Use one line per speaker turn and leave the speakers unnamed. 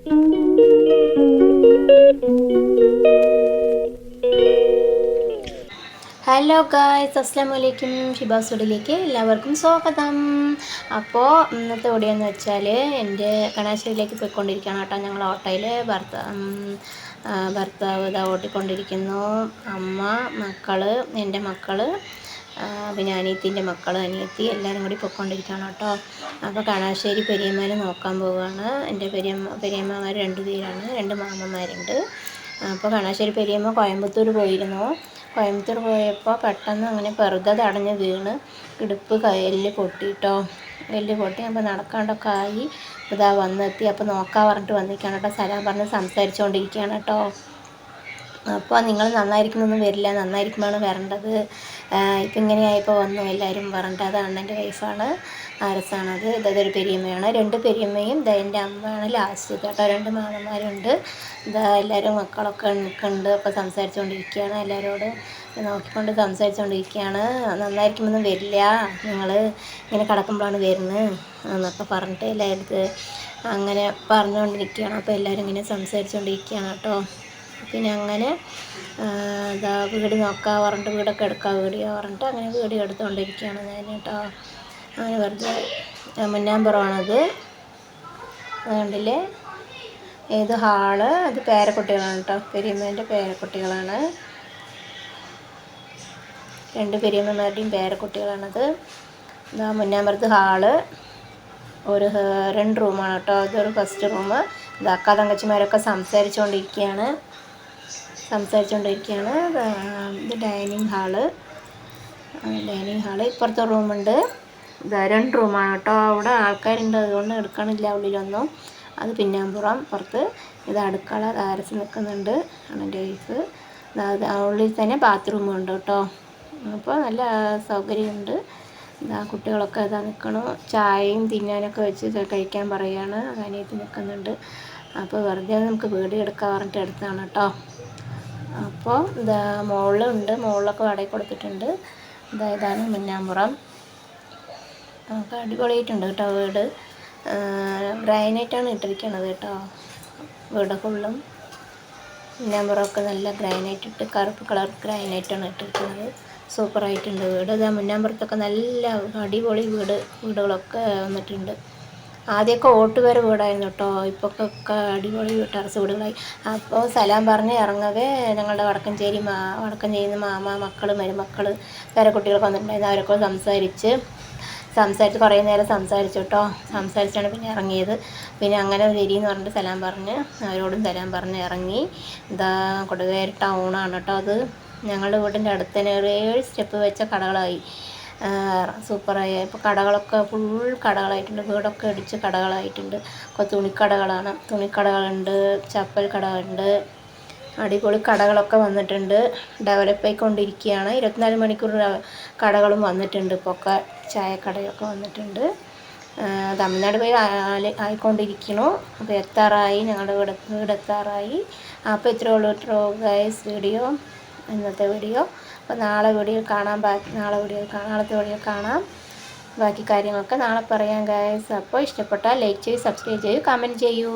Hello guys, അസ്സലാമു അലൈക്കും. ഷിബാസ് ഫുഡിലേക്ക് എല്ലാവർക്കും സ്വാഗതം. അപ്പോൾ ഇന്നത്തെ വീഡിയോ എന്ന് വെച്ചാൽ എൻ്റെ കണാശ്ശേരിയിലേക്ക് പോയിക്കൊണ്ടിരിക്കുകയാണ് കേട്ടോ. ഞങ്ങൾ ഓട്ടോയിൽ ഭർത്താവ് ഇതാ ഓട്ടിക്കൊണ്ടിരിക്കുന്നു. അമ്മ, മക്കൾ, എൻ്റെ മക്കൾ, പിന്നെ അനിയത്തിൻ്റെ മക്കൾ, അനിയത്തി എല്ലാവരും കൂടി പോയിക്കൊണ്ടിരിക്കുകയാണ് കേട്ടോ. അപ്പോൾ കണാശ്ശേരി പെരിയമ്മേനെ നോക്കാൻ പോവുകയാണ്. എൻ്റെ പെരിയമ്മമാർ 2 പേരാണ്, 2 മാമന്മാരുണ്ട്. അപ്പോൾ കണാശ്ശേരി പെരിയമ്മ കോയമ്പത്തൂർ പോയിരുന്നു. കോയമ്പത്തൂർ പോയപ്പോൾ പെട്ടെന്ന് അങ്ങനെ വെറുതെ തടഞ്ഞ് വീണ് ഇടുപ്പ് എല്ല് പൊട്ടിയിട്ടോ. എല്ല് പൊട്ടി അപ്പോൾ നടക്കാണ്ടൊക്കെ ആയി. ഇതാ വന്നെത്തി. അപ്പോൾ നോക്കാൻ പറഞ്ഞിട്ട് വന്നിരിക്കുകയാണ് കേട്ടോ. സലാം പറഞ്ഞ് സംസാരിച്ചുകൊണ്ടിരിക്കുകയാണ് കേട്ടോ. അപ്പോൾ നിങ്ങൾ നന്നായിരിക്കണമെന്നും വരില്ല, നന്നായിരിക്കുമ്പോഴാണ് വരേണ്ടത്. ഇപ്പം ഇങ്ങനെയായപ്പോൾ വന്നു എല്ലാവരും പറഞ്ഞിട്ട്. അത് അണ്ണൻ്റെ വൈഫാണ്, ആരസാണത്. ഇതൊരു പെരിയമ്മയാണ്. 2 പെരിയമ്മയും എൻ്റെ അമ്മയാണ് ലാസ്റ്റ് കേട്ടോ. 2 മാമന്മാരുണ്ട്. ഇതാ എല്ലാവരും മക്കളൊക്കെ നിൽക്കുന്നുണ്ട്. അപ്പോൾ സംസാരിച്ചുകൊണ്ടിരിക്കുകയാണ്, എല്ലാവരോടും നോക്കിക്കൊണ്ട് സംസാരിച്ചുകൊണ്ടിരിക്കുകയാണ്. നന്നായിരിക്കുമെന്നും വരില്ല, നിങ്ങൾ ഇങ്ങനെ കിടക്കുമ്പോഴാണ് വരുന്നത് എന്നൊക്കെ പറഞ്ഞിട്ട് എല്ലാവരും അങ്ങനെ പറഞ്ഞുകൊണ്ടിരിക്കുകയാണ്. അപ്പോൾ എല്ലാവരും ഇങ്ങനെ സംസാരിച്ചുകൊണ്ടിരിക്കുകയാണ് കേട്ടോ. പിന്നെ അങ്ങനെ ഇതാ വീട് നോക്കാൻ പറഞ്ഞിട്ട്, വീടൊക്കെ എടുക്കാൻ വീഡിയോ പറഞ്ഞിട്ട് അങ്ങനെ വീഡിയോ എടുത്തുകൊണ്ടിരിക്കുകയാണ് ഞാൻ കേട്ടോ. അങ്ങനെ വെറുതെ മുന്നാമ്പുറമാണത്, അതുകൊണ്ടില്ലേ. ഏത് ഹാള്, അത് പേരക്കുട്ടികളാണ് കേട്ടോ, പെരിയമ്മേൻ്റെ പേരക്കുട്ടികളാണ്. 2 പെരിയമ്മമാരുടെയും പേരക്കുട്ടികളാണത്. ഇതാ മുന്നാമ്പുറത്ത് ഹാള്, 2 റൂമാണ് കേട്ടോ. ഇതൊരു ഫസ്റ്റ് റൂം. ഇത് അക്കാ തങ്കച്ചിമാരൊക്കെ സംസാരിച്ചുകൊണ്ടിരിക്കുകയാണ്. ഇത് ഡൈനിങ് ഹാള്. ഇപ്പുറത്തെ റൂമുണ്ട്. ഇത് 2 റൂമാണ് കേട്ടോ. അവിടെ ആൾക്കാരുണ്ട്, അതുകൊണ്ട് എടുക്കണില്ല ഉള്ളിലൊന്നും. അത് പിന്നാമ്പുറം പുറത്ത്. ഇത് അടുക്കള, താരസ് നിൽക്കുന്നുണ്ട് എൻ്റെ വൈഫ്. ഉള്ളിൽ തന്നെ ബാത്റൂമും ഉണ്ട് കേട്ടോ. അപ്പോൾ നല്ല സൗകര്യമുണ്ട്. ഇതാ കുട്ടികളൊക്കെ ഇതാ നിൽക്കണു. ചായയും തിന്നാനൊക്കെ വെച്ച് കഴിക്കാൻ പറയുകയാണ്. അനിയത്തി നിൽക്കുന്നുണ്ട്. അപ്പോൾ വെറുതെ നമുക്ക് വീഡിയോ എടുക്കാൻ പറഞ്ഞിട്ട് എടുത്താണ് കേട്ടോ. അപ്പോൾ ഇതാ മുകളിലുണ്ട്, മുകളിലൊക്കെ വാടക കൊടുത്തിട്ടുണ്ട്. ഇതാണ് മുന്നാമ്പുറം. അപ്പോൾ അടിപൊളിയായിട്ടുണ്ട് കേട്ടോ വീട്. ഗ്രാനൈറ്റാണ് ഇട്ടിരിക്കണത് കേട്ടോ. വീട് ഫുള്ളും മുന്നാമ്പുറമൊക്കെ നല്ല ഗ്രാനൈറ്റ് ഇട്ട്, കറുപ്പ് കളർ ഗ്രാനൈറ്റാണ് ഇട്ടിരിക്കുന്നത്. സൂപ്പറായിട്ടുണ്ട് വീട്. ഇതാ മുന്നാമ്പുറത്തൊക്കെ നല്ല അടിപൊളി വീടുകളൊക്കെ വന്നിട്ടുണ്ട്. ആദ്യമൊക്കെ ഓട്ടുപേര വീടായിരുന്നു കേട്ടോ. ഇപ്പൊക്കെ അടിപൊളി ടെറസ് വീടുകളായി. അപ്പോൾ സലാം പറഞ്ഞ് ഇറങ്ങവേ ഞങ്ങളുടെ വടക്കഞ്ചേരിയിൽ നിന്ന് മാമ, മക്കൾ, മരുമക്കൾ, പേരക്കുട്ടികളൊക്കെ വന്നിട്ടുണ്ടായിരുന്നു. അവരൊക്കെ സംസാരിച്ച് കുറേ നേരം സംസാരിച്ചു കേട്ടോ. സംസാരിച്ചാണ് പിന്നെ ഇറങ്ങിയത്. പിന്നെ അങ്ങനെ വരിയെന്ന് പറഞ്ഞിട്ട് സലാം പറഞ്ഞ് അവരോടും സലാം പറഞ്ഞ് ഇറങ്ങി. ഇതാ കൊടുവേരി ടൗണാണ് കേട്ടോ. അത് ഞങ്ങളുടെ വീടിൻ്റെ അടുത്ത് തന്നെ 7 സ്റ്റെപ്പ് വെച്ച കടകളായി. സൂപ്പറായി. ഇപ്പോൾ കടകളൊക്കെ ഫുൾ കടകളായിട്ടുണ്ട്. വീടൊക്കെ ഇടിച്ച് കടകളായിട്ടുണ്ട്. തുണിക്കടകളുണ്ട്, ചപ്പൽ കടകളുണ്ട്. അടിപൊളി കടകളൊക്കെ വന്നിട്ടുണ്ട്. ഡെവലപ്പ് ആയിക്കൊണ്ടിരിക്കുകയാണ്. 24 മണിക്കൂർ കടകളും വന്നിട്ടുണ്ട്. ഇപ്പോൾ ഒക്കെ ചായക്കടയൊക്കെ വന്നിട്ടുണ്ട്. തമിഴ്നാട് പോയി ആയിക്കൊണ്ടിരിക്കുന്നു. അപ്പോൾ എത്താറായി, ഞങ്ങളുടെ വീടെത്താറായി. അപ്പോൾ ഇത്രയേ ഉള്ളൂ ഗൈസ് ഇന്നത്തെ വീഡിയോ. അപ്പോൾ നാളത്തെ വീഡിയോ കാണാം. ബാക്കി കാര്യങ്ങളൊക്കെ നാളെ പറയാം ഗൈസ്. അപ്പോൾ ഇഷ്ടപ്പെട്ടാൽ ലൈക്ക് ചെയ്യൂ, സബ്സ്ക്രൈബ് ചെയ്യൂ, കമൻറ്റ് ചെയ്യൂ.